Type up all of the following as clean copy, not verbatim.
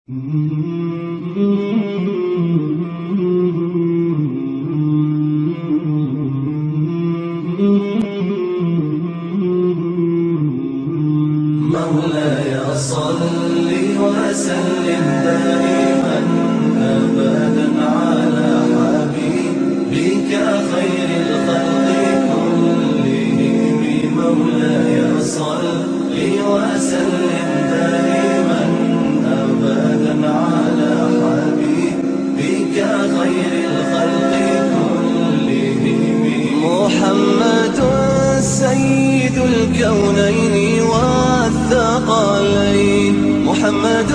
مولاي صل وسلم دائما أبدا على حبيبك خير الخلق كلهم. مولاي صل وسلم دائما أبدا على حبيبك خير الخلق كلهم. محمد سيد الكونين والثقلين، محمد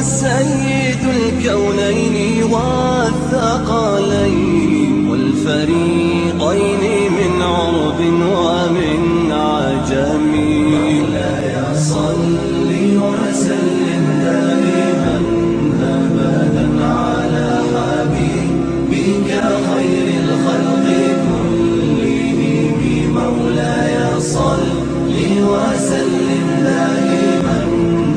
سيد الكونين والثقلين والفريقين من عرب ومن عجم. مولاي صل وسلم دائما أبدا على حبيبك خير الخلق كلهم. مولاي صل وسلم دائما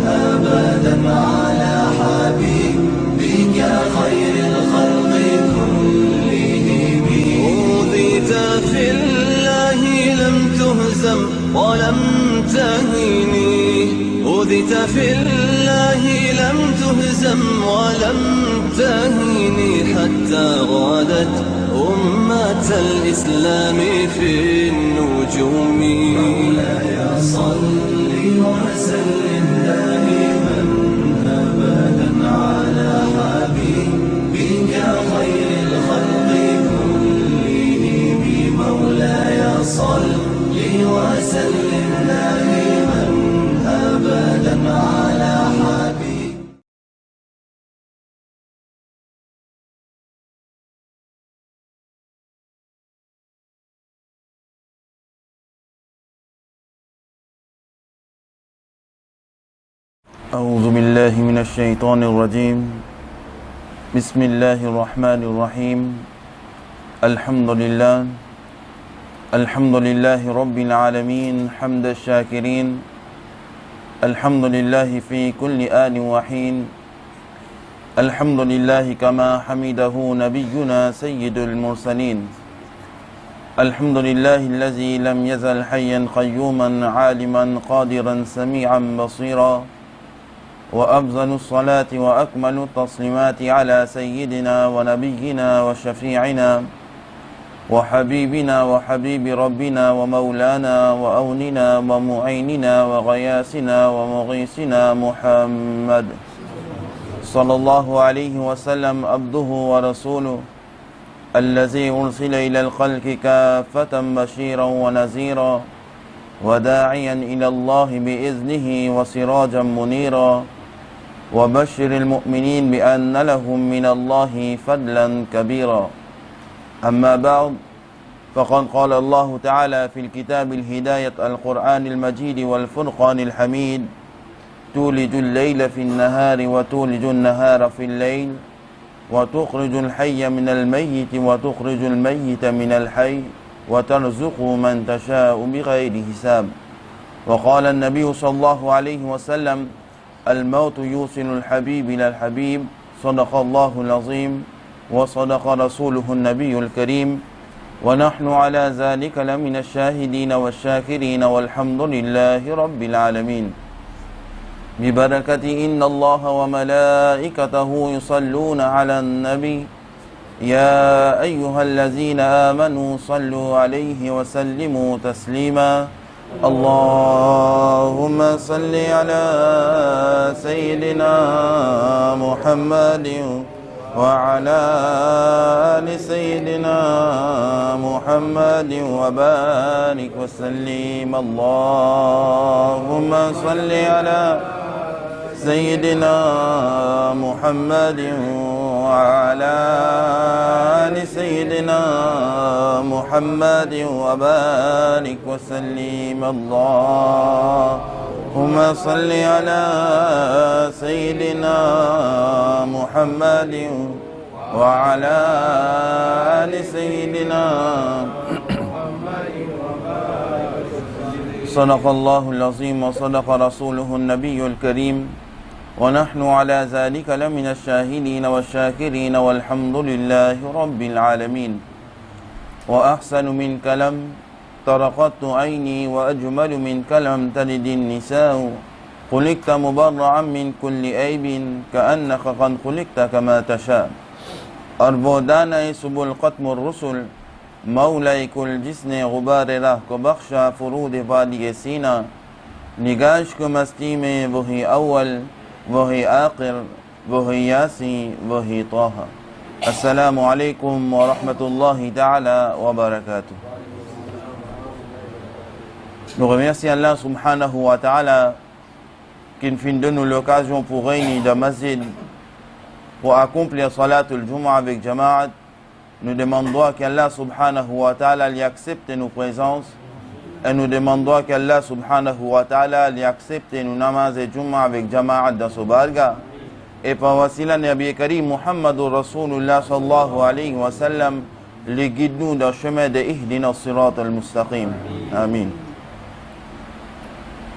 أبدا على حبيبك خير الخلق كلهم. أوذيت في الله لم تهزم ولم تهني، أوذيت في الله لم تهزم ولم تهني، حتى غادت أمة الإسلام في النجوم. مولاي صل وسلم دائما أبدا على حبيبك خير الخلق كلهم. مولاي صل وسلم دائما أبدا على حبيبك. أعوذ بالله من الشيطان الرجيم. بسم الله الرحمن الرحيم. الحمد لله رب العالمين حمد الشاكرين. الحمد لله في كل آن وحين. الحمد لله كما حمده نبينا سيد المرسلين. الحمد لله الذي لم يزل حيا قيوما عالما قادرا سميعا بصيرا. وأفضل الصلاة وأكمل التسليمات على سيدنا ونبينا وشفيعنا وحبيبنا وحبيب ربنا ومولانا وأوننا ومعيننا وغياثنا ومغيثنا محمد صلى الله عليه وسلم، عبده ورسوله الذي أرسل إلى الخلق كافة بشيرا ونذيرا وداعيا إلى الله بإذنه وسراجا منيرا. وبشر المؤمنين بأن لهم من الله فضلا كبيرا. أما بعد، فقد قال الله تعالى في الكتاب الهداية القرآن المجيد والفرقان الحميد: تولج الليل في النهار وتولج النهار في الليل وتخرج الحي من الميت وتخرج الميت من الحي وترزق من تشاء بغير حساب. وقال النبي صلى الله عليه وسلم: الموت يوصل الحبيب إلى الحبيب. صدق الله العظيم وصدق رسوله النبي الكريم، ونحن على ذلك لمن الشاهدين والشاكرين، والحمد لله رب العالمين. ببركة إن الله وملائكته يصلون على النبي يا أيها الذين آمنوا صلوا عليه وسلموا تسليما. اللهم صل على سيدنا محمد وعلى آل سيدنا محمد وبارك وسلم. اللهم صل على سيدنا محمد وعلى آل سيدنا محمد وبارك وسلم. اللهم صل على سيدنا محمد وعلى آل سيدنا صدق الله العظيم وصدق رسوله النبي الكريم. ونحن على ذلك لمن الشاهدين والشاكرين والحمد لله رب العالمين وأحسن منك لم طرقت عيني وأجمل منك لم تلد النساء خلقت مبرعا من كل عيب كأنك قد خلقت كما تشاء أربودانا سبل قتم الرسل مولاي كل جسن غبار ره كبخشى فرود فادي سينا نگاش كمستيم وهي أول وهي آخر وهي ياسي وهي طه السلام عليكم ورحمة الله تعالى وبركاته. Nous remercions Allah subhanahu wa ta'ala qui nous donne l'occasion pour réunir dans le masjid pour accomplir salat al-Jumu'ah avec Jama'at. Nous demandons qu'Allah subhanahu wa ta'ala lui accepte nos présences et nous demandons qu'Allah subhanahu wa ta'ala lui accepte nos namaz et Jumu'ah avec Jama'at dans ce barga. Et par wasila Nabi Karim Muhammadur Rasulullah sallallahu alayhi wa sallam, les guide-nous dans le chemin de Ihdina as-sirat al-mustaqim. Amin.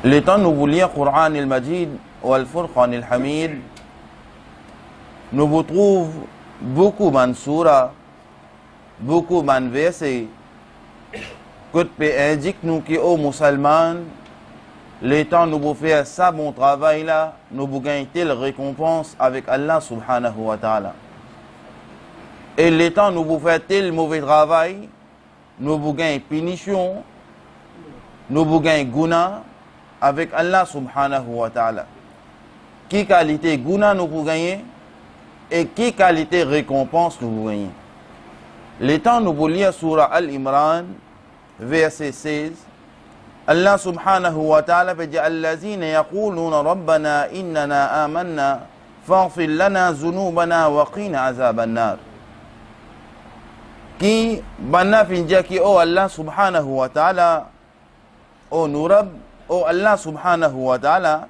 Le temps nous vous lire Qur'an al-Majid ou al-Furqan al-Hamid, nous vous trouvons beaucoup de surah, beaucoup de versets, que peut indiquer nous qui aux musulmans, le temps nous vous faire ça bon travail là, nous vous gagnons telle récompense avec Allah subhanahu wa ta'ala. Et le temps nous vous faire tel mauvais travail, nous vous gagnons punition, nous vous gagnons guna avec Allah subhanahu wa ta'ala. Qui qualité guna nous vous gagner et qui qualité récompense nous vous gagner. Le temps nous vous lire surah Al-Imran, verset 16. Allah subhanahu wa ta'ala dit Allazina yaquluna rabbana innana amanna faghfir lana zunubana wa qina azaban nar. Qui banna finja ki oh Allah subhanahu wa ta'ala oh nurab oh Allah subhanahu wa ta'ala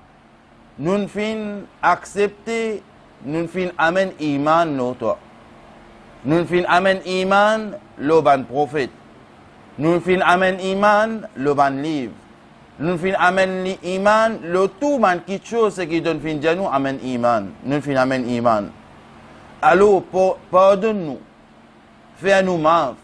nun fin accepter nun fin amen iman no toi. Nun fin amen iman lo ban prophète. Nun fin amen iman le ban livre. Nun fin amen iman le tout man qui chose qui donne fin janou amen iman. Nun fin amen iman. Alors pardonne-nous. Fais-nous maaf.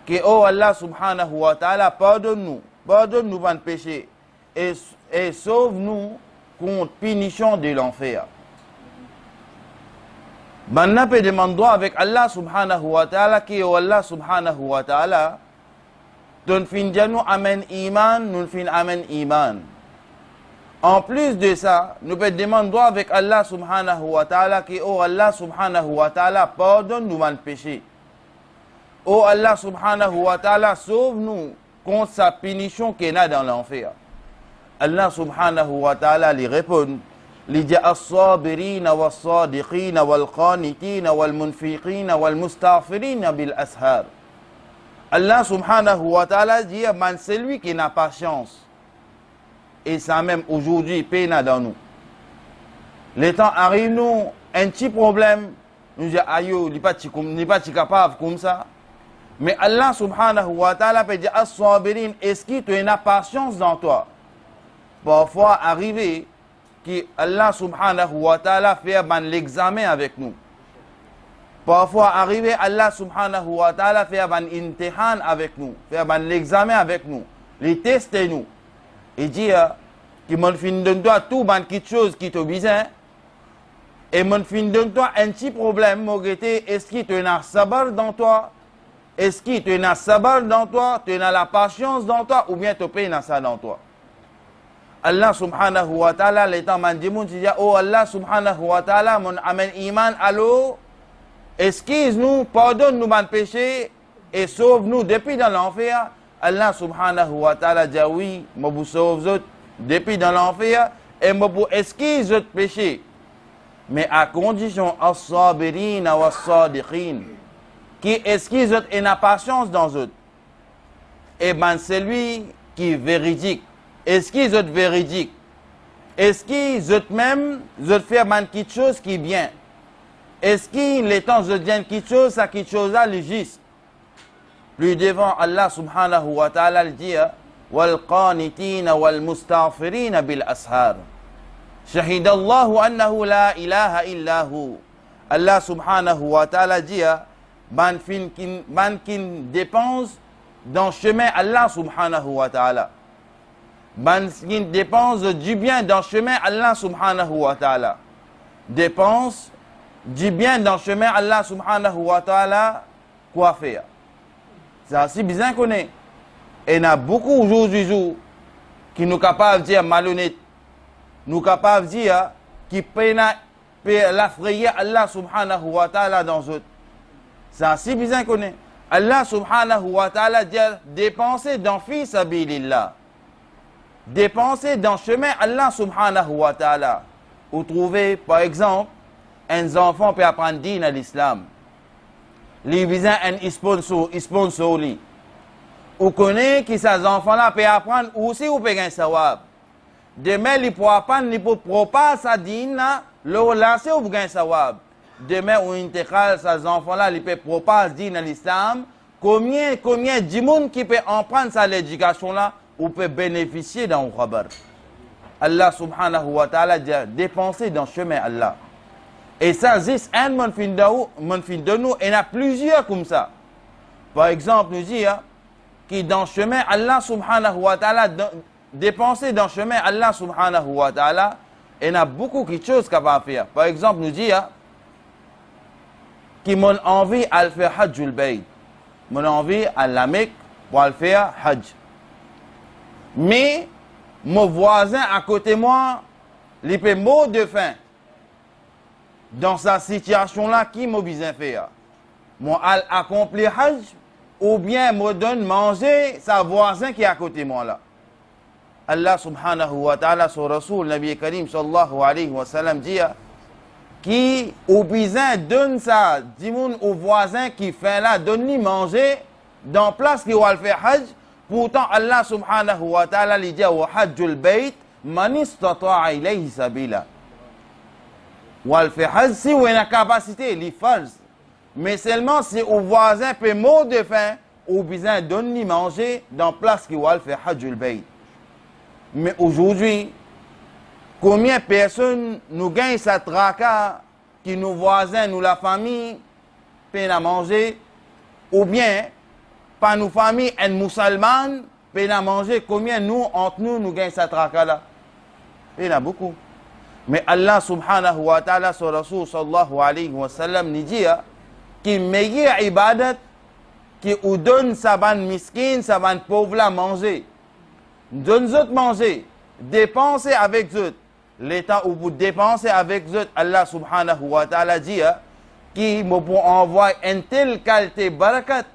Que oh Allah subhanahu wa ta'ala pardonne-nous. Pardonne-nous ban péché. Et sauve-nous contre punition de l'enfer. Banna peut demander avec Allah subhanahu wa ta'ala qui oh Allah subhanahu wa ta'ala Nun fin janou amen iman, nun fin amen iman. En plus de ça, nous pouvons demander avec Allah subhanahu wa ta'ala que oh Allah subhanahu wa ta'ala pardonne nous nos péchés. Oh Allah subhanahu wa ta'ala sauve-nous contre sa punition qu'il y a dans l'enfer. Allah subhanahu wa ta'ala lui répond li dit as-sabirina was-sadiqina wal-qanitina wal-munfiqina wal-mustaghfirina bil-ashar. Allah subhanahu wa ta'ala dit, man c'est lui qui n'a pas chance. Et ça même aujourd'hui, peine dans nous. Le temps arrive nous, un petit problème, nous disons, aïe, il n'est pas capable comme ça. Mais Allah subhanahu wa ta'ala peut dire, as-sabirin, est-ce que tu as patience dans toi? Parfois arrivé que Allah subhanahu wa ta'ala fait l'examen avec nous. Parfois, arrivé, Allah subhanahu wa ta'ala fait un intihan avec nous, fait un l'examen avec nous, les tester nous. Il dit que mon fin de toi tout quelque chose qui te besoin, et mon fin de toi un petit problème, est-ce que tu as sabar dans toi? Est-ce que tu as sabar dans toi? Tu as la patience dans toi, ou bien tu as ça dans toi? Allah subhanahu wa ta'ala, l'état man dit, oh Allah subhanahu wa ta'ala, mon amen iman, allo, excuse-nous, pardonne-nous nos péchés et sauve-nous depuis dans l'enfer. Allah subhanahu wa ta'ala dit oui, je vous sauve depuis dans l'enfer et je vous excuse votre péché. Mais à condition, as-sabirin wa as-sadiqin, qui excuse votre et n'a patience dans eux. Et ben c'est lui qui est véridique. Excuse votre véridique. Excuse votre même, votre faire quelque chose qui est bien. Est-ce qu'il est temps de dire quelque chose, ça quelque chose là, le juste? Plus devant Allah subhanahu wa ta'ala, il dit wal qanitina wal mustaghfirina bil ashar. Shahidallahu annahu la ilaha illahu. Allah subhanahu wa ta'ala dit, ban kin dépense dans le chemin Allah subhanahu wa ta'ala. Ban kin dépense du bien dans le chemin Allah subhanahu wa ta'ala. Dépense du bien dans le chemin Allah subhanahu wa ta'ala, quoi faire? C'est assez bien qu'on est. Et il y a beaucoup aujourd'hui qui nous capables de dire malhonnête. Nous capables de dire qui peut l'affrayer Allah subhanahu wa ta'ala dans eux. C'est assez bien qu'on est. Allah subhanahu wa ta'ala dit dépenser dans fi sabilillah. Dépenser dans le chemin Allah subhanahu wa ta'ala. Vous trouvez, par exemple, un enfant peut apprendre à l'islam. Les visins un sponsor. Vous connaissez que ces enfants-là peuvent apprendre aussi ou peuvent gagner sawab. Demain, ils peuvent apprendre, ils peuvent propager sa dîne, le relancer ou gagner sawab. Demain, ou intégrer ces enfants-là, ils peuvent propager dîne à l'islam. Combien de monde qui peut apprendre sa l'éducation-là ou peut bénéficier d'un khabar. Allah subhanahu wa ta'ala dit dépenser dans le chemin Allah. Et ça, c'est un monfin de nous, et il y en a plusieurs comme ça. Par exemple, nous dit que dans le chemin Allah subhanahu wa ta'ala, dépenser dans le chemin Allah subhanahu wa ta'ala, il y en a beaucoup de choses qu'on va faire. Par exemple, nous dit qui m'ont envie à faire Hajjul Bayt. Mon envie à la Mecque pour faire Hajj. Mais mon voisin à côté de moi, il peut mourir de faim. Dans sa situation-là, qui m'a besoin de faire? Moi, accomplir Hajj, ou bien me donne manger sa voisin qui est à côté de moi là. Allah subhanahu wa ta'ala, son Rasoul, Nabi Karim sallallahu alayhi wa sallam dit qui au besoin donne ça, dit au voisin qui fait là, donne-lui manger dans place qui va le faire Hajj. Pourtant, Allah subhanahu wa ta'ala lui dit wa hajjul bayt man istata'a ilayhi sabila. Wa le faire Hajj si on a la capacité, il fait. Mais seulement si au voisin peut mourir de faim, au besoin donne-lui manger dans place qui va le faire Hajjul bayt. Mais aujourd'hui, combien de personnes nous gagnent cette tracas qui nos voisins, nous la famille, peuvent à manger, ou bien, par nos familles, un musulman, peuvent à manger, combien nous, entre nous gagnons cette tracas là? Il y en a beaucoup. Mais Allah subhanahu wa ta'ala, son Rasoul sallallahu alayhi wa sallam, nous dit que meilleure ibadat, qui nous donne sa bonne miskin, sa bonne pauvre à manger. Donne autres manger, dépenser avec eux. L'état où vous dépensez avec eux, Allah subhanahu wa ta'ala dit qui me pour envoyer une telle qualité barakat,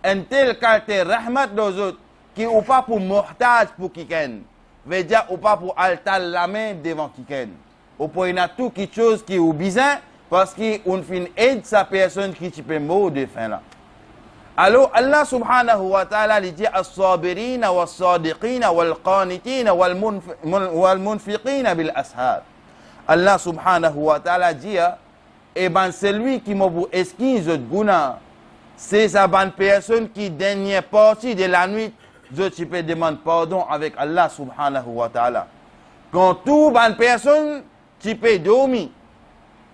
une telle qualité rahmat aux autres, qui ou pas pour muhtaj pour quiconque. Veut dire ou pas pour altal la main devant quiconque. Ou pour y a tout quelque chose qui est bizarre parce qu'on fait aide sa personne qui peut mourir de faim là. Alors Allah subhanahu wa ta'ala dit as-sabirina was-sadiqina wal-qanitina wal-munfiqina bil-ashar. Allah subhanahu wa ta'ala dit et ben celui qui m'a pour esquisse de guna, c'est sa bonne personne qui dernière partie de la nuit, je peux demander pardon avec Allah subhanahu wa ta'ala. Quand toute bonne personne, tu peux dormir.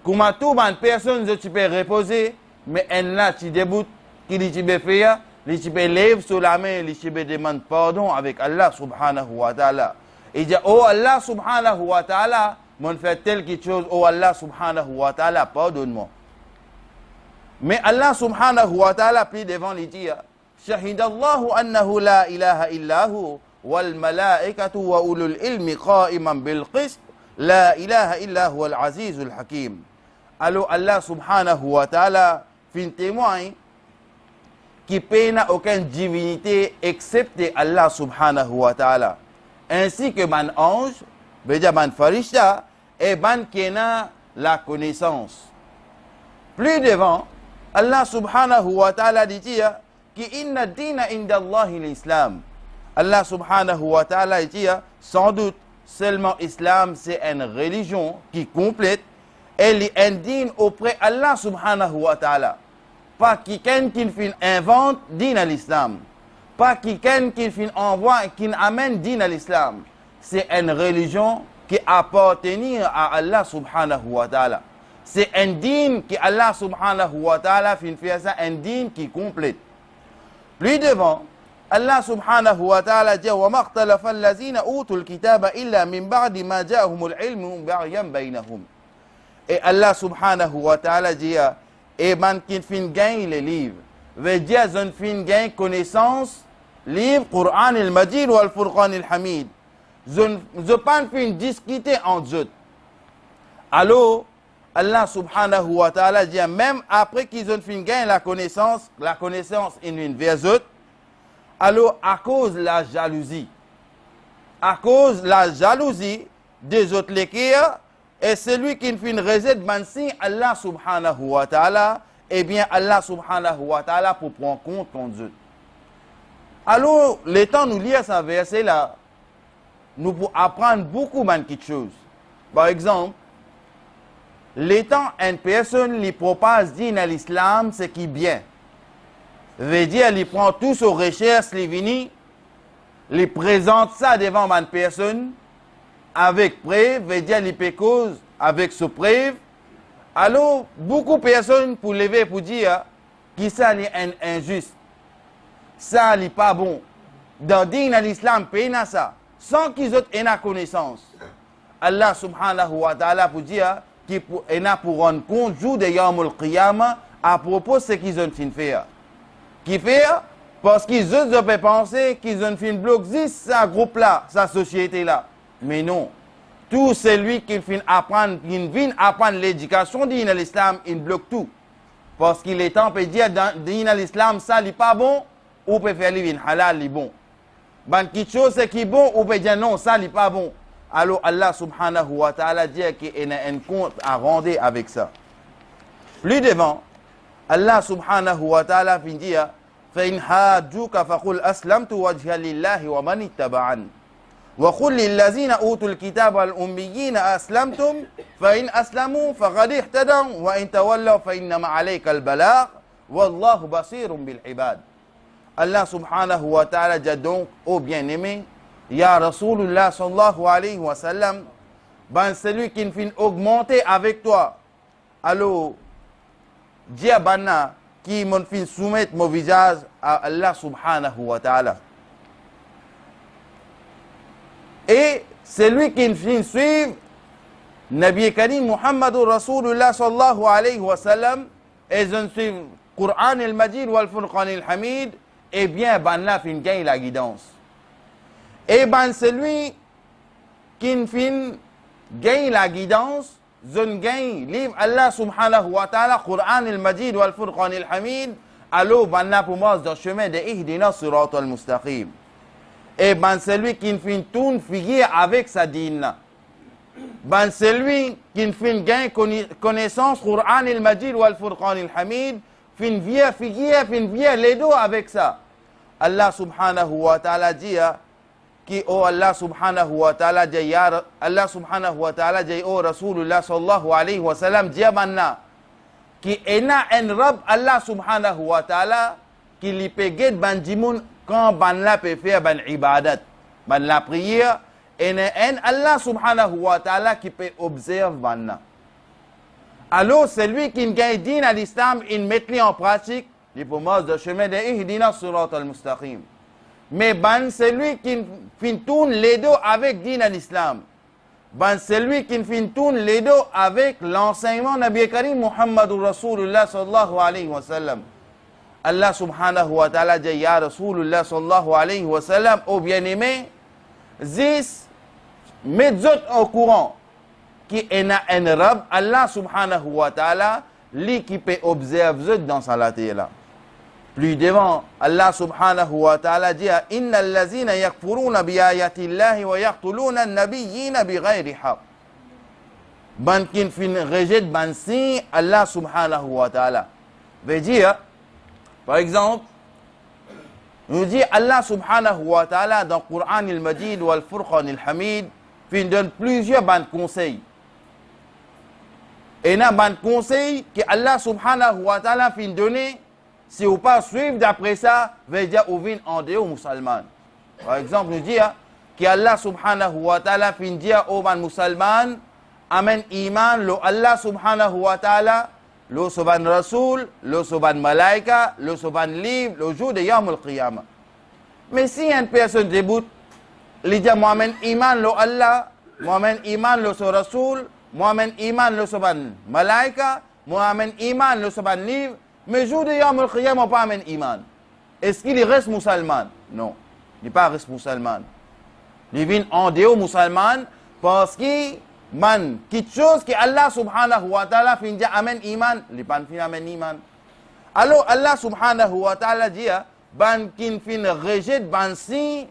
Comme toute bonne personne, tu peux reposer, mais elle là tu débutes. Qui dit tu peux faire, tu peux lever sur la main, tu peux demander pardon avec Allah subhanahu wa ta'ala. Il dit, oh Allah subhanahu wa ta'ala, mon fait telle quelque chose, oh Allah subhanahu wa ta'ala, pardonne-moi. Mais Allah subhanahu wa ta'ala, puis devant il dit, Shahidallahu annahu la ilaha illahu, wal malaikatu wa ulul ilmi qa'iman bil qist, la ilaha illahu al azizul hakim. Alors Allah subhanahu wa ta'ala, fin témoin, qui n'a aucune divinité excepté Allah subhanahu wa ta'ala. Ainsi que man ange, man farishta, et man qui a la connaissance. Plus devant, Allah subhanahu wa ta'ala dit qui inna dina inda Allahi l'islam. Allah subhanahu wa ta'ala dit sans doute seulement l'islam c'est une religion qui complète et est indigne auprès Allah subhanahu wa ta'ala. Pas quelqu'un qui invente din à l'islam. Pas quelqu'un qui envoie, qui amène din à l'islam. C'est une religion qui appartenir à Allah subhanahu wa ta'ala. C'est un dîne qui Allah subhanahu wa ta'ala fait ça, un dîne qui complète. Plus devant, Allah subhanahu wa ta'ala dit وَمَا اخْتَلَفَ الَّذِينَ أُوتُوا الْكِتَابَ إِلَّا مِنْ بَعْدِ مَا جَاءَهُمُ الْعِلْمُ بَغْيًا بَيْنَهُمْ. Et Allah subhanahu wa ta'ala dit et man qui fin gagne les livres, veut dire qu'on fin gagne connaissance, livre, Coran al-Majid ou al-Furqan al-Hamid. Je pas fin discuter entre eux. Alors, Allah subhanahu wa ta'ala dit même après qu'ils ont fin gagne la connaissance in une vers eux, alors à cause de la jalousie des autres l'équerre, et celui qui fait une réside bansi Allah subhanahu wa ta'ala, eh bien Allah subhanahu wa ta'ala pour prendre compte contre eux. Alors, le temps nous lire ce verset là, nous pouvons apprendre beaucoup de choses. Par exemple, le temps une personne lui propose dire à l'islam ce qui est bien. Veut dire, il prend tout ses recherches, il vient, il présente ça devant une personne, avec preuve, veut dire, il peut cause avec ce preuve. Alors, beaucoup de personnes pour lever pour dire que ça est injuste. Ça n'est pas bon. Dans l'islam, il y a ça. Sans qu'ils aient une connaissance. Allah subhanahu wa ta'ala pour dire qu'il y a pour rendre compte jour de Yawm al-Qiyamah à propos de ce qu'ils ont fait. Qui fait parce qu'ils ont pensé qu'ils ont fait une bloc 10, ce groupe-là, sa société-là. Mais non. Tout celui qui vient apprendre l'éducation de l'islam, il bloque tout. Parce qu'il est temps de dire dans l'islam, ça n'est pas bon, ou peut faire une halal, c'est bon. Ben, quelque chose qui est bon, ou peut dire non, ça n'est pas bon. Alors Allah subhanahu wa ta'ala dit qu'il y a un compte à rendre avec ça. Plus devant, Allah subhanahu wa ta'ala vient dire فَإِنْ حَاجُّوكَ فَقُلْ أَسْلَمْتُ وَجْهَ لِلَّهِ وَمَنِ اتَّبَعَنِ وَقُلْ لِلَّذِينَ أُوتُوا الْكِتَابَ وَالْأُمِّيِّينَ أَسْلَمْتُمْ فَإِنْ أَسْلَمُوا فَقَدِ اهْتَدَوْا وَإِنْ تَوَلَّوْا فَإِنَّمَا عَلَيْكَ الْبَلَاغُ وَاللَّهُ بَصِيرٌ بِالْعِبَادِ. Allah subhanahu wa ta'ala dit donc au bien-aimé, Ya Rasulullah sallallahu alayhi wa sallam, ben celui qui vient augmenter avec toi, alors, dis à Banna, qui m'ont fait soumettre mon visage à Allah subhanahu wa ta'ala. Et celui qui vient suivre Nabi Karim Muhammadur Rasulullah sallallahu alayhi wa sallam, et je suis Coran al-Majid ou al-Furqan al-Hamid, eh bien, Banna fin gagne la guidance. Et ben celui qui fin gagne la guidance, zone gain livre Allah subhanahu wa ta'ala Quran al-Majid wal Furqan al-Hamid alors banna pour moi dans chemin de ihdina sirat al-mustaqim. Et ben celui qui fin tourne figure avec sa dîne. Ben celui qui fin gain connaissance Quran al-Majid wal Furqan al-Hamid fin via figure fin via les deux avec ça. Allah subhanahu wa ta'ala dit qui oh Allah subhanahu wa ta'ala dit ya Allah subhanahu wa ta'ala dit oh Rasulullah sallallahu alayhi wa sallam dit banna qui ena en Rab Allah subhanahu wa ta'ala qui li peut guide ban jimoun quand ban la peut faire ban ibadat ban la prière en Allah subhanahu wa ta'ala qui peut observer banna. Alors celui qui gagne din à l'islam il met en pratique il peut marcher le chemin de ihdina sirat al-mustaqim. Mais ben celui qui fin tourne les deux avec din à l'islam. Ben celui qui fin tourne les deux avec l'enseignement Nabi Karim Muhammadur Rasulullah sallallahu alayhi wa sallam. Allah subhanahu wa ta'ala dit ya Rasulullah sallallahu alayhi wa sallam au bien-aimé, zis mettez au courant qui est un Rab Allah subhanahu wa ta'ala lui qui peut observer dans sa latée-là. Plus devant, Allah subhanahu wa ta'ala dit Inna allazina yakfuruna bi ayati Allahi wa yaqtuluna an-nabiyyina bi ghayri haqq. Ban kin fin rejette ban si Allah subhanahu wa ta'ala. Veut dire, par exemple, nous dit Allah subhanahu wa ta'ala dans le Coran al-Majid ou al-Furqan al-Hamid, fin donne plusieurs ban conseils. Et dans ban conseils que Allah subhanahu wa ta'ala fin donner si vous pas suivre d'après ça, veut dire ou vin en dehors musulman. Par exemple, nous dit que Allah subhanahu wa ta'ala fin dia au ban musulman, amen iman lo Allah subhanahu wa ta'ala, lo soban rasul, lo soban malaika, lo soban livre, le jour de Yawm al-Qiyamah. Mais si une personne débute, il dit Mohamed iman lo Allah, Mohamed iman lo so rasul, Mohamed iman lo soban malaika, Mohamed iman lo soban livre, mais jour de Yawm al-Qiyamah pas amen iman. Est-ce qu'il reste musulman? Non, il n'est pas reste musulman. Il vient en dehors musulman parce que man, quelque chose que Allah subhanahu wa ta'ala fin dit amen iman, il pas fin amen iman. Alors Allah subhanahu wa ta'ala dit ban kin fin rejette ban si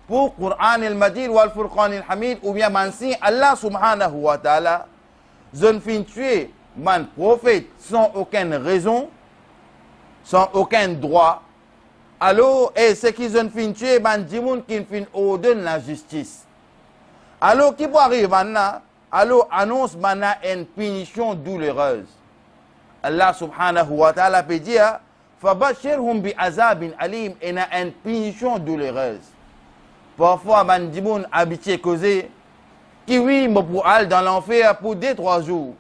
pour Quran al-Majid wal Furqan al-Hamid ou bien ban si Allah subhanahu wa ta'ala zone fin tuer man prophète sans aucune raison, sans aucun droit. Alors, et ce qu'ils ont fin tuer ban dimoun qui fin ordonne la justice. Alors qui peut arriver maintenant? Alors annonce maintenant une punition douloureuse. Allah subhanahu wa ta'ala peut dire Fabashirhum bi azabin alim, et na une punition douloureuse. Parfois, man dimoun habitué causer qui oui, me pour aller dans l'enfer pour 2-3 jours.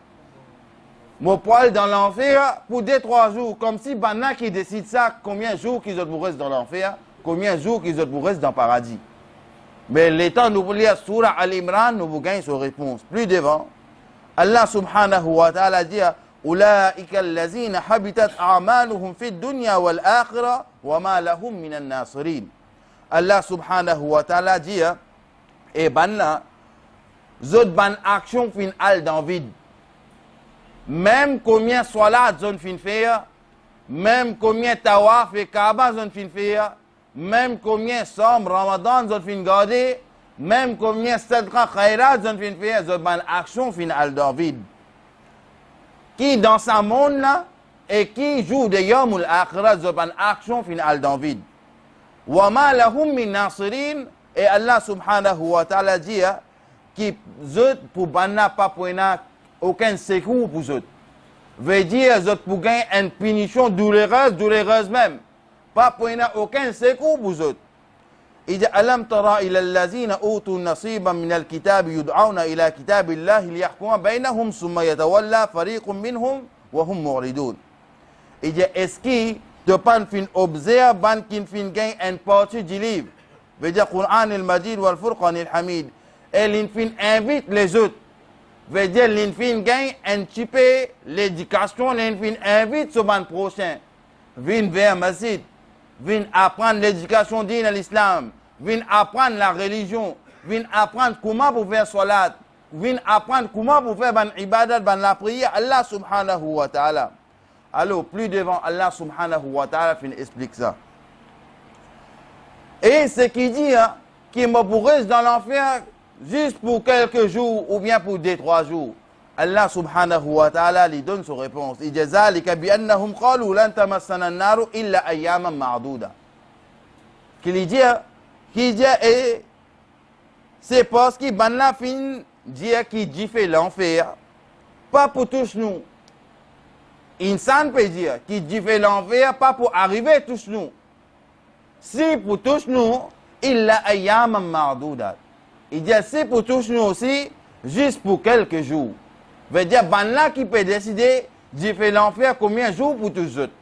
Me pour aller dans l'enfer pour 2-3 jours. Comme si Bana qui décide ça, combien de jours qu'ils ont pour rester dans l'enfer, combien de jours qu'ils ont pour rester dans le paradis. Mais l'étant nous voulons lire Surah Al-Imran, nous vous gagnons sa réponse. Plus devant, Allah subhanahu wa ta'ala dit أولئك الذين حبطت أعمالهم في الدنيا والآخرة وما لهم من الناصرين. Allah subhanahu wa ta'ala dit et banna zot ban action fin al dans vide. Même combien salat zone fin faire, même combien tawaf et kaaba zone fin faire, même combien somme ramadan zone fin garder, même combien sadqa khairat zone fin faire, zot ban action fin al dans vide. Qui dans sa monde là et qui joue de Yawm al-Akhirah zot ban action fin al dans vide. وَمَا لَهُمْ مِنْ نَاصِرِينَ. Et Allah subhanahu wa ta'ala dit qui zot pour banna pas pour aucun secours pour zot. Veut dire zot pour gagner une punition douloureuse même. Pas pour aucun secours pour zot. Il dit alam tara ila allazina utu nasiban min al-kitab yud'auna ila kitabillahi liyahkuma bainahum thumma yatawalla fariqun minhum wa hum mu'ridun. Il dit est-ce que de pan fin observe ban kin fin gain une partie du livre, veut dire Quran al-Majid wal Furqan al-Hamid, et l'infin invite les autres, veut dire l'infin gain un petit peu l'éducation, l'infin invite ce ban prochain, vin vers masjid, vin apprendre l'éducation digne à l'islam, vin apprendre la religion, vin apprendre comment pour faire salat, vin apprendre comment pour faire ban ibadat, ban la prière, Allah subhanahu wa ta'ala. Alors, plus devant, Allah subhanahu wa ta'ala explique ça. Et ce qu'il dit, qu'il me pourrisse dans l'enfer juste pour quelques jours ou bien pour 2-3 jours. Allah subhanahu wa ta'ala lui donne sa réponse. Il dit ذَلِكَ بِأَنَّهُمْ قَالُوا لَن تَمَسَّنَا النَّارُ إِلَّا أَيَّامًا مَعْدُودًا. Qu'il dit, et c'est parce qu'il ban la fin dit qu'il dit fait l'enfer, pas pour tous nous. Insan peut dire qu'il dit fait l'enfer pas pour arriver tous nous. Si pour tous nous, il a ayyam ma'doudat. Il dit si pour tous nous aussi, juste pour quelques jours. Veut dire ban là qui peut décider d'y faire l'enfer combien de jours pour tous autres.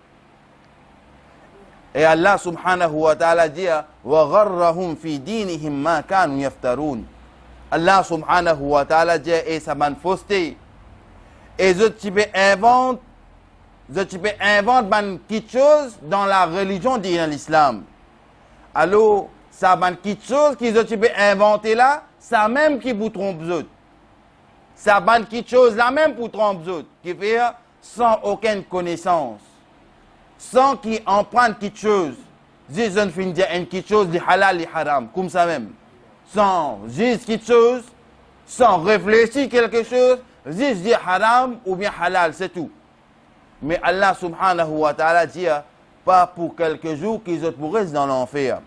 Et Allah subhanahu wa ta'ala dit wa gharrahum fi dinihim ma kanu yaftarun. Allah subhanahu wa ta'ala dit et ça m'a fausseté. Et autres qui peut inventer quelque chose dans la religion de l'islam. Alors, ça ban quelque chose qu'ils ont inventé là, ça même qui vous trompe autres. Ça ban quelque chose là même pour tromper autres, qui fait sans aucune connaissance, sans qu'ils en prennent quelque chose. Ils ont fini dire quelque chose de halal et haram, comme ça même. Sans juste quelque chose, sans réfléchir quelque chose, juste dire haram ou bien halal, c'est tout. Mais Allah subhanahu wa ta'ala dit pas pour quelques jours qu'ils ont pour rester dans l'enfer.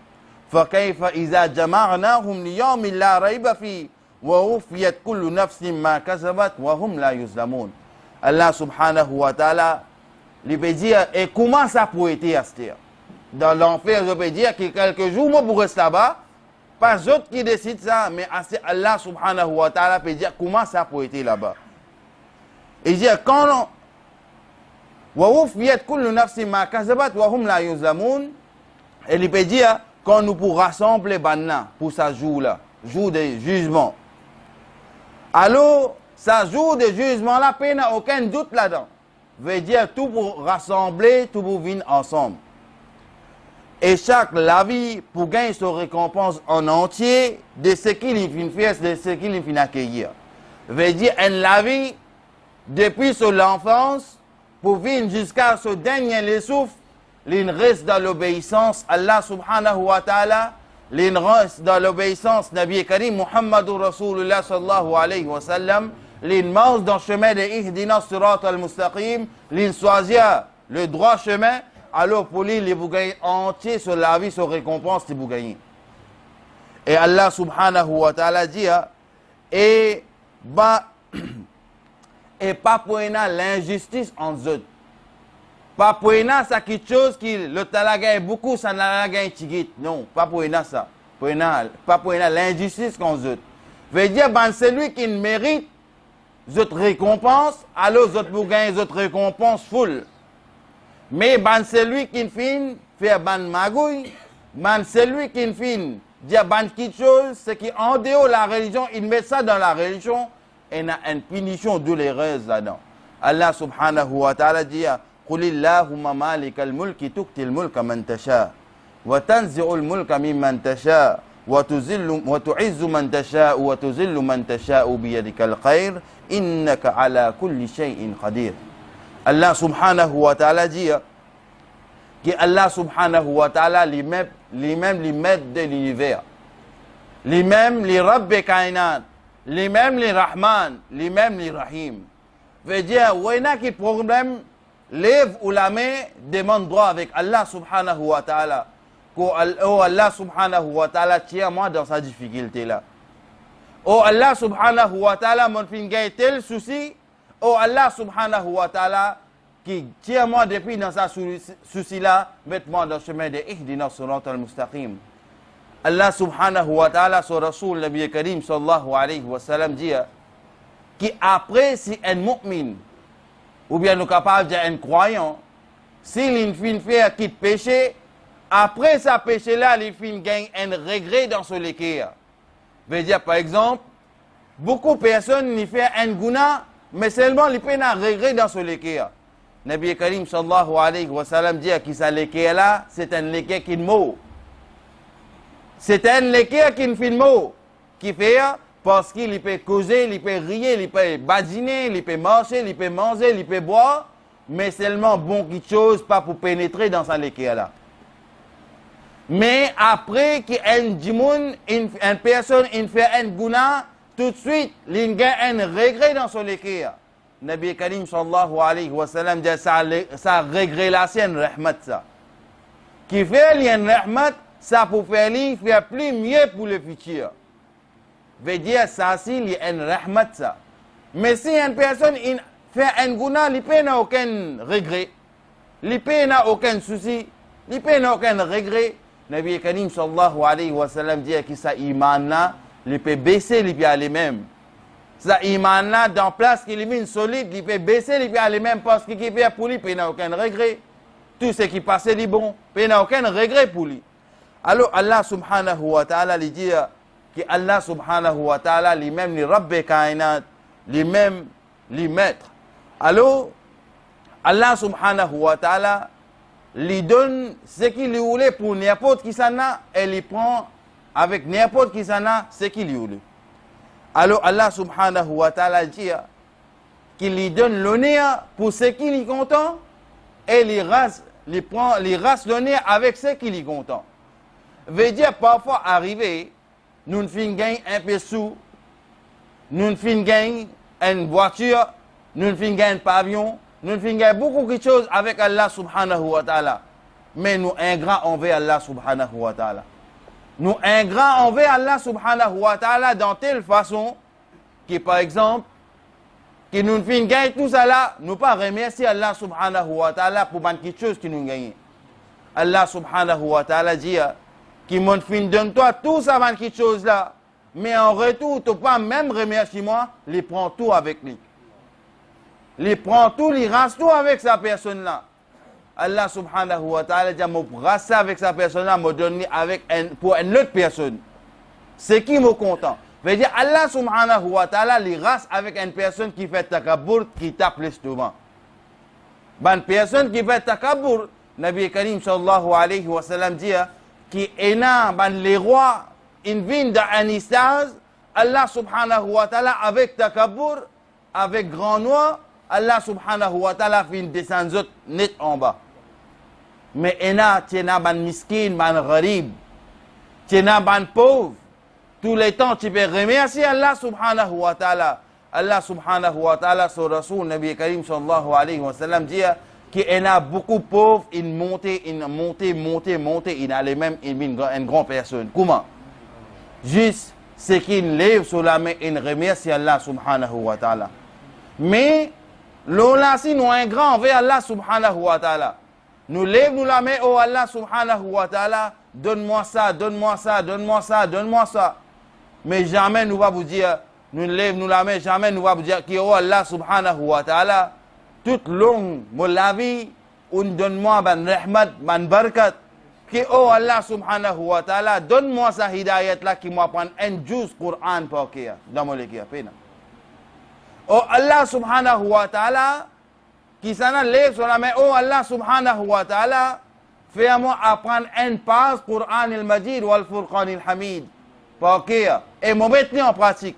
فَكَيْفَ إِذَا جَمَعْنَاهُمْ لِيَوْمٍ لَا رَيْبَ فِيهِ وَوُفِّيَتْ كُلُّ نَفْسٍ مَا كَسَبَتْ وَهُمْ لَا يُظْلَمُونَ. Allah subhanahu wa ta'ala lui peut dire et comment ça peut être à cette terre? Dans l'enfer, je peux dire que quelques jours moi pour rester là-bas, pas eux qui décident ça, mais c'est Allah subhanahu wa ta'ala peut dire comment ça peut être là-bas. Il dit quand وَوُفِّيَتْ كُلُّ نَفْسٍ مَا كَسَبَتْ وَهُمْ لَا يُظْلَمُونَ. Et il peut dire quand nous pour rassembler Banna pour sa jour-là, jour de jugement. Alors, sa jour de jugement-là, il n'y a aucun doute là-dedans. Veut dire tout pour rassembler, tout pour venir ensemble. Et chaque la vie pour gagner sa récompense en entier de ce qu'il vient faire, de ce qu'il vient accueillir. Veut dire la vie depuis son enfance pour venir jusqu'à ce dernier souffle, il reste dans l'obéissance à Allah subhanahu wa ta'ala, il reste dans l'obéissance Nabi Karim Muhammadur Rasulullah sallallahu alayhi wa sallam, il marche dans le chemin de Ihdina Sirat al-Mustaqim, il choisit le droit chemin, alors pour lui, il vous gagne entier sur la vie, sur récompense, il vous gagne. Et Allah subhanahu wa ta'ala dit, et pas pour l'injustice en eux. Pas pour ça quelque chose qui le tala gagne beaucoup, ça n'a gagne tigit. Non, pas pour ça. Pas pour l'injustice qu'on eux. Veut dire, ben, celui qui mérite votre récompense, alors vous gagnez votre récompense full. Mais ben, celui qui fin fait ban magouille, ben, celui qui fin dit ban quelque chose, c'est qu'en dehors de la religion, il met ça dans la religion et il y a une punition douloureuse là-dedans. Allah subhanahu wa ta'ala dit قل اللهم مالك الملك تؤتي الملك من تشاء وتنزع الملك ممن تشاء وتعز من تشاء وتذل من تشاء بيدك الخير إنك على كل شيء قدير. Allah subhanahu wa ta'ala dit que Allah subhanahu wa ta'ala lui-même les maîtres de l'univers, lui-même les Rabbi Kainat, lui-même les Rahman, lui-même les Rahim. Veut dire, où il y a qui problème, lève ou la main, demande droit avec Allah subhanahu wa ta'ala. Oh Allah subhanahu wa ta'ala, tiens-moi dans sa difficulté là. Oh Allah subhanahu wa ta'ala, mon fin gagne tel souci. Oh Allah subhanahu wa ta'ala, qui tient-moi depuis dans sa souci là, mette-moi dans le chemin de Ihdina Sirat al-Mustaqim. Allah subhanahu wa ta'ala, son Rasoul Nabi Karim sallallahu alayhi wa sallam dit qu'après si un mu'min, ou bien nous capables d'un croyant, s'il fin fait quitte péché, après sa péché là, il fin gagne un regret dans son équerre. Veut dire par exemple, beaucoup de personnes n'y font un guna, mais seulement ils prennent un regret dans son équerre. Nabi Karim sallallahu alayhi wa sallam dit que ça l'équerre là, c'est un équerre qui mot. C'est un équerre qui ne fait mot, qui fait parce qu'il peut causer, il peut rire, il peut badiner, il peut marcher, il peut manger, il peut boire, mais seulement bon quelque chose, pas pour pénétrer dans sa équerre là. Mais après qu'une personne fait un guna, tout de suite, il gagne un regret dans son équerre. Nabi Karim sallallahu alayhi wa sallam dit ça regret la sienne rahmat ça. Qui fait une rahmat, ça pour faire plus mieux pour le futur. Veut dire ça si il y a une rahmat ça. Mais si une personne fait un guna, il n'a aucun regret. Il n'a aucun souci. Il n'a aucun regret. Nabi Karim sallallahu alayhi wa sallam dit que ça iman là, il peut baisser, il peut aller même. Ça iman là, dans place qu'il est solide, il peut baisser, il peut aller même parce qu'il fait pour lui, il n'a aucun regret. Tout ce qui passait est bon, il n'a aucun regret pour lui. Alors Allah subhanahu wa ta'ala lui dit que Allah subhanahu wa ta'ala lui-même les Rabbi Kainat, lui-même les maîtres. Alors Allah subhanahu wa ta'ala lui donne ce qu'il lui voulait pour n'importe qui s'en a et il prend avec n'importe qui s'en a ce qu'il lui voulait. Alors Allah subhanahu wa ta'ala dit qu'il lui donne l'honneur pour ce qu'il est content et il prend l'honneur avec ce qu'il est content. Veut dire parfois arriver, nous fin gagne un peu sous, nous fin gagne une voiture, nous fin gagne un pavillon, nous fin gagne beaucoup de choses avec Allah subhanahu wa ta'ala. Mais nous ingrats envers Allah subhanahu wa ta'ala. Nous ingrats envers Allah subhanahu wa ta'ala dans telle façon que par exemple, que nous fin gagne tout ça là, nous pas remercier Allah subhanahu wa ta'ala pour quelque chose que nous gagnons. Allah subhanahu wa ta'ala dit qui m'ont fin donne-toi tout ça, van quelque chose là. Mais en retour, tu pas même remercier moi, les prend tout avec lui. Les prend tout, les rase tout avec sa personne là. Allah subhanahu wa ta'ala dit, me rasse avec sa personne là, me donne avec pour une autre personne. C'est qui me content. Veut dire, Allah subhanahu wa ta'ala, les rasse avec une personne qui fait takabour, qui tape l'estomac. Une personne qui fait takabour, Nabi Karim sallallahu alayhi wa sallam dit, qui est les rois, ils viennent d'un istaz, Allah subhanahu wa ta'ala, avec takabour, avec grand noir, Allah subhanahu wa ta'ala fait descendre net en bas. Mais tiena ban miskin, ban gharib, tiena ban pauvre. Tous les temps, tu peux remercier Allah subhanahu wa ta'ala. Allah subhanahu wa ta'ala, son Rasoul, Nabi Karim sallallahu alayhi wa sallam, dit qu'il y a beaucoup de pauvres, ils montent, ils allaient même une grande personne. Comment? Juste, c'est qu'ils lèvent sur la main et ils remercient Allah subhanahu wa ta'ala. Mais, l'on si nous un grand envers Allah subhanahu wa ta'ala. Nous lèvons la main, oh Allah subhanahu wa ta'ala, donne-moi ça, donne-moi ça, donne-moi ça, donne-moi ça. Mais jamais nous va vous dire, nous lèvons la main, jamais nous va vous dire que oh Allah subhanahu wa ta'ala, toute longue, la vie, donne-moi ban rahmat, ban barakat, que oh Allah subhanahu wa ta'ala, donne-moi sa hidayat là qui m'apprend un juz Qur'an pour qu'il y a, dans mon équipe. Oh Allah subhanahu wa ta'ala, qui s'en lève sur la main, oh Allah subhanahu wa ta'ala, fais-moi apprendre une page Qur'an al-Majid ou al-Furqan al-Hamid. Pour qu'il y a, et me mettre en pratique.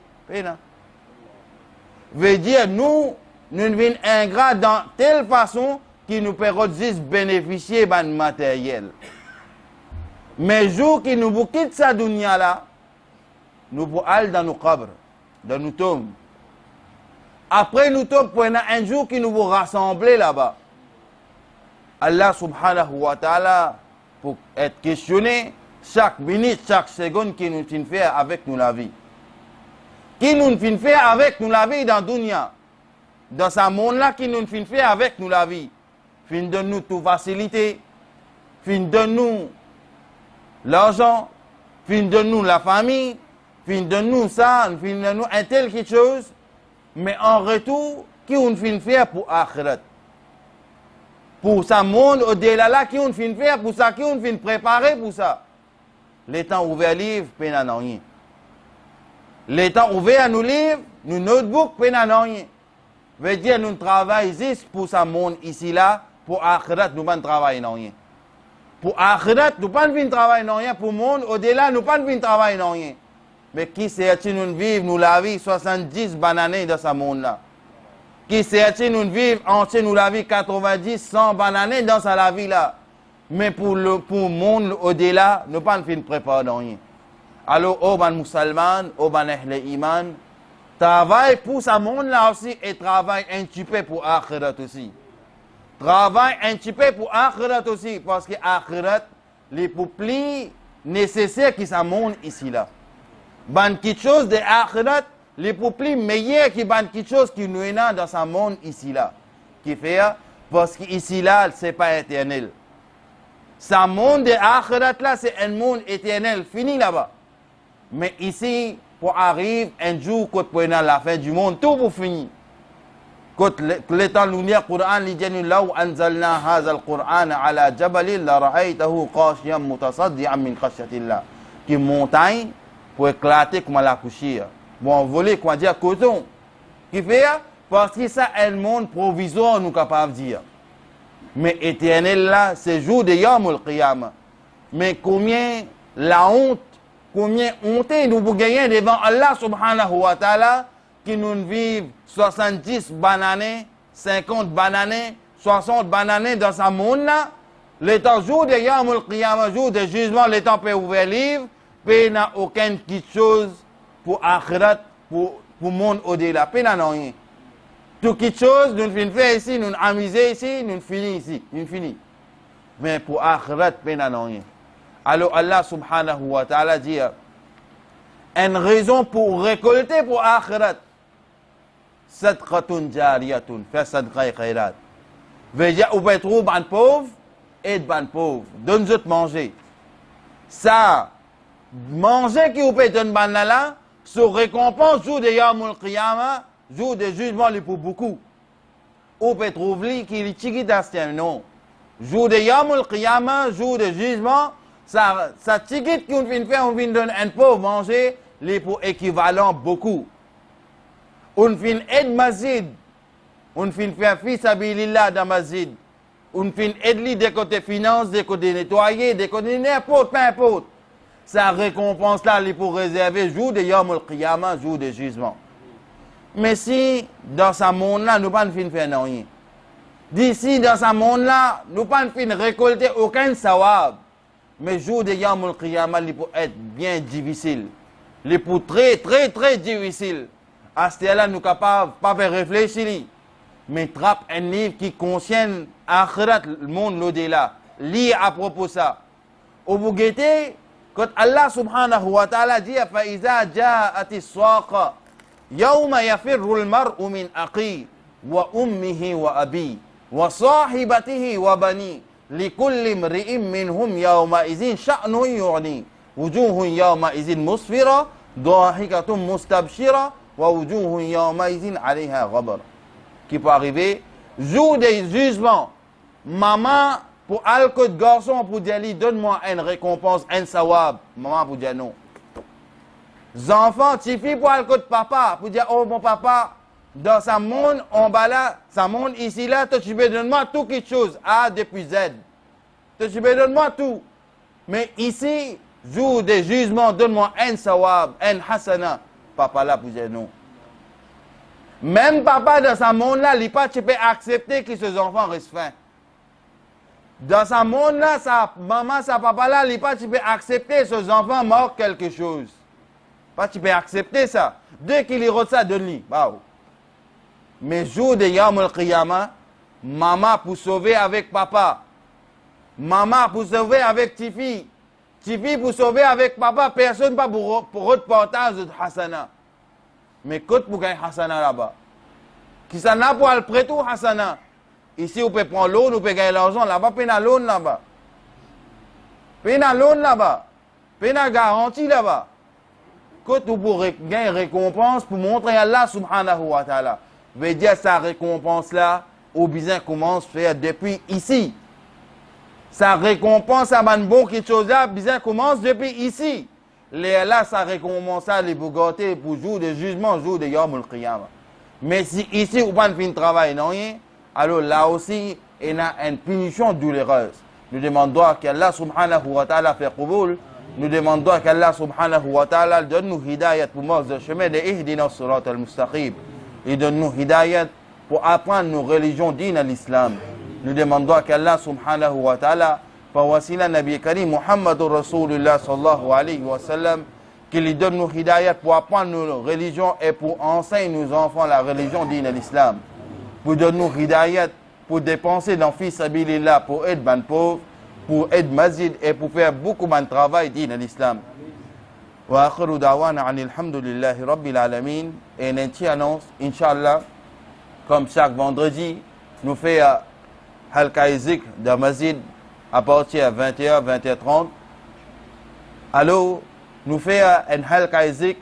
Veut dire, nous venons ingrats dans telle façon qui nous permet de bénéficier de matériel. Mais jour qui nous quitte sa dunya là, nous pouvons aller dans nos qabres, dans nos tombes. Après nous tombes, pour un jour qui nous vous rassembler là-bas. Allah subhanahu wa ta'ala, pour être questionné, chaque minute, chaque seconde qui nous fait avec nous la vie. Qui nous fait avec nous la vie dans le dunya. Dans ce monde-là, qui nous fait avec nous la vie. Fin donne-nous toute facilité. Fin donne-nous l'argent. Fin donne-nous la famille. Fin donne-nous ça. Fin donne-nous un tel quelque chose. Mais en retour, qui nous fait pour akhirat. Pour ce monde au-delà là, qui nous fait pour ça, qui nous fait préparer pour ça. Les temps ouverts livres, peine à rien. Les temps ouverts à nos livres, nos notebooks, peine à rien. Veut dire, nous travaillons ici pour ce monde ici là, pour akhirat, nous ne travaillons rien. Pour akhirat, nous ne travaillons rien. Pour le monde au-delà, nous ne travaillons rien. Mais qui sait-il nous vivre, nous la vie 70 bananes dans ce monde-là? Qui sait-il nous vivre entier, nous la vie 90, 100 bananes dans sa la vie là? Mais pour le monde au-delà, nous ne pouvons pas préparer rien. Alors, au ban musulman, au ban ahle iman, travaille pour ce monde-là aussi et travaille un petit peu pour akhirat aussi. Travaille un petit peu pour akhirat aussi, parce que akhirat, les plus nécessaires qui ce monde ici là. Ban quelque chose de akhirat, les plus meilleurs qui ban quelque chose qui nous est dans ce monde ici là. Qui fait, parce qu'ici là, ce n'est pas éternel. Ce monde de akhirat là, c'est un monde éternel, fini là-bas. Mais ici, pour arriver un jour, quand on a la fin du monde, tout pour finir. Quand le temps nous lire le Coran, il dit law anzalna hadha al-Qur'an ala jabalin la ra'aytahu qashiyan mutasaddian min khashyatillah. Qui montagne pour éclater comme la couchir. Bon, voler quoi dire coton. Qui fait parce que ça un monde provisoire nous capable de dire. Mais éternel là, c'est jour de Yawm al-Qiyamah. Mais combien la honte, combien honte nous pouvons gagner devant Allah subhanahu wa ta'ala qui nous vivent 70 bananes, 50 bananes, 60 bananes dans ce monde là. Le temps jour de Yawm al-Qiyamah, jour de jugement, le temps peut ouvrir livre, peut n'a aucune petite chose pour akhirat, pour le monde au-delà. Peut n'a rien. Toute petite chose, nous faisons ici, nous amuser ici, nous finissons ici, nous finissons. Mais pour akhirat, peut n'a rien. Alors Allah subhanahu wa ta'ala dit, une raison pour récolter pour akhirat, sadqatun jariyatun, faire sadqa khairat. Veut dire, vous pouvez trouver un pauvre, aide un pauvre, donne-nous de manger. ça, manger qui vous peut donner banala, sur récompense, jour de Yawmul Qiyamah, jour de jugement, pour beaucoup. Ou peut trouver qu'il est chiquit non. Jour de Yawmul Qiyamah, jour de jugement, ça chiquit qu'on vient faire, on vient donner un pauvre manger, les pour équivalent beaucoup. On vient aider masjid, on vient faire fils abilillah dans masjid, on vient aider des côtés finances, des côtés nettoyer, des côtés n'importe, peu importe. Sa récompense là, il est pour réserver jour de Yawmul Qiyamah, jour de jugement. Mais si dans ce monde-là, nous ne pouvons pas faire rien. D'ici, dans ce monde-là, nous ne pouvons pas récolter aucun sawab. Mais jour de Yawmul Qiyamah, il peut être bien difficile. Il peut être très, très difficile. À ce là nous sommes capables de pas faire réfléchir. Mais trappe un livre qui contient Akhirat, le monde, l'au-delà. Lis à propos de ça. Au bout de quand Allah subhanahu wa ta'ala dit فَإِذَا جَاءَتِ الصَّاقَ يَوْمَ يَفِرُّ الْمَرْءُ مِنْ أَخِيهِ وَأُمِّهِ وَأَبِيهِ وَصَاحِبَتِهِ وَبَنِيهِ لِكُلِّ امْرِئٍ مِّنْهُمْ يَوْمَئِذٍ شَأْنٌ يُغْنِيهِ وُجُوهٌ يَوْمَئِذٍ مُسْفِرَةٌ ضَاحِكَةٌ مُسْتَبْشِرَةٌ وَوُجُوهٌ يَوْمَئِذٍ عَلَيْهَا غَبَرٌ. Qui peut arriver, jour des jugements, maman, pour alcool de garçon, pour dire, donne-moi une récompense, un sawab. Maman, pour dire non. Enfants, petits filles, pour alcool de papa, pour dire, oh mon papa, dans ce monde, en bas là, ce monde ici là, toi tu peux donner-moi tout quelque chose, A depuis Z. Toi tu peux donner-moi tout. Mais ici, jour des jugements, donne-moi un sawab, un hasana. Papa là, pour dire non. Même papa dans ce monde là, il pas, tu peux accepter que ses enfants restent faim. Dans ce monde-là, sa maman, sa papa-là, il pas, tu peux accepter ses enfants morts quelque chose. Pas, tu peux accepter ça. Dès qu'il y reçoit de lui, bah. Mais jour de Yawmul Qiyamah, maman pour sauver avec papa. Maman pour sauver avec Tifi. Tifi pour sauver avec papa. Personne pas pour reportage de Hasana. Mais côte pour gagner Hasana là-bas. Qui s'en a pour le prêter Hasana. Ici, on peut prendre l'eau, on peut gagner l'argent là-bas, puis on l'eau là-bas. Puis on l'eau là-bas. Puis on garantie là-bas. Quand on peut gagner récompense pour montrer à Allah subhanahu wa ta'ala. Veut dire sa récompense là, au besoin commence à faire depuis ici. Sa récompense à man bon quelque chose là, besoin commence depuis ici. Là, sa récompense à les bougoter pour jour de jugement, jour de Yawmul Qiyamah. Mais si ici, on pas fin de travail, non rien. Alors là aussi, il y a une punition douloureuse. Nous demandons qu'Allah subhanahu wa ta'ala fait qaboul. Nous demandons qu'Allah subhanahu wa ta'ala donne nous hidayat pour marcher le chemin de Ihdina as-sirat al-mustaqim. Il donne nous hidayat pour apprendre nos religions dignes à l'islam. Nous demandons qu'Allah subhanahu wa ta'ala, par wasila Nabi Karim Muhammadur Rasulullah sallallahu alayhi wa sallam, qu'il donne nous hidayat pour apprendre nos religions et pour enseigner nos enfants la religion digne à l'islam. Pour donner nous hidayat, pour dépenser dans fils abilillah, pour aider les pauvres, pour aider masjid et pour faire beaucoup de travail digne à l'islam. Wa akhiru da'wana anil hamdulillahi rabbil alamin. Et une petite annonce, Inch'Allah, comme chaque vendredi, nous faisons halqa zikr de masjid à partir de 20h, 20h30. Alors, nous faisons un halqa zikr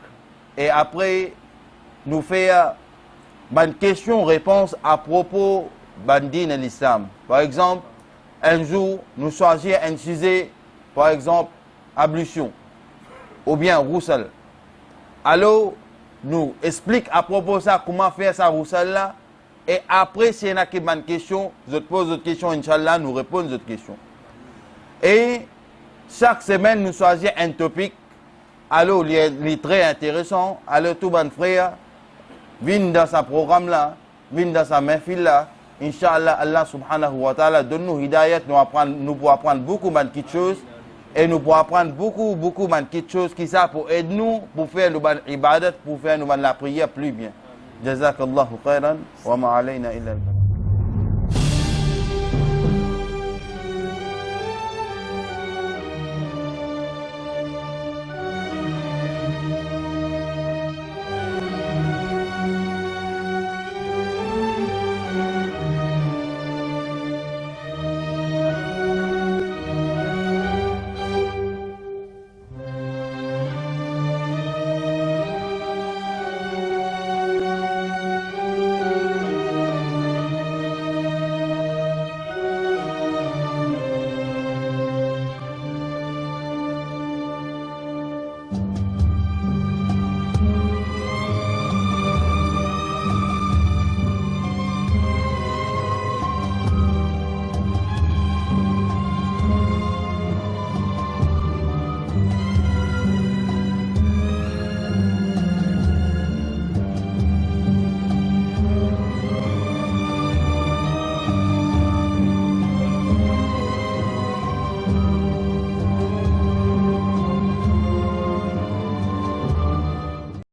et après, nous faisons une question-réponse à propos de din et l'islam. Par exemple, un jour, nous choisissons un sujet, par exemple, ablution, ou bien roussel. Alors, nous expliquons à propos de ça, comment faire ça roussel-là, et après, s'il y a une question, je te pose d'autres questions, Inch'Allah, nous répondons d'autres questions. Et chaque semaine, nous choisissons un topic, alors, il est très intéressant, alors, tout bon frère, viens dans ce programme-là, viens dans sa mahfil-là, Inch'Allah, Allah subhanahu wa ta'ala donne-nous hidayat, nous pouvons apprendre beaucoup de petites choses, et nous pouvons apprendre beaucoup de petites choses qui ça pour aider nous, pour faire nos ibadat, pour faire la prière plus bien. Jazakallahu khairan, wa ma alayna illa al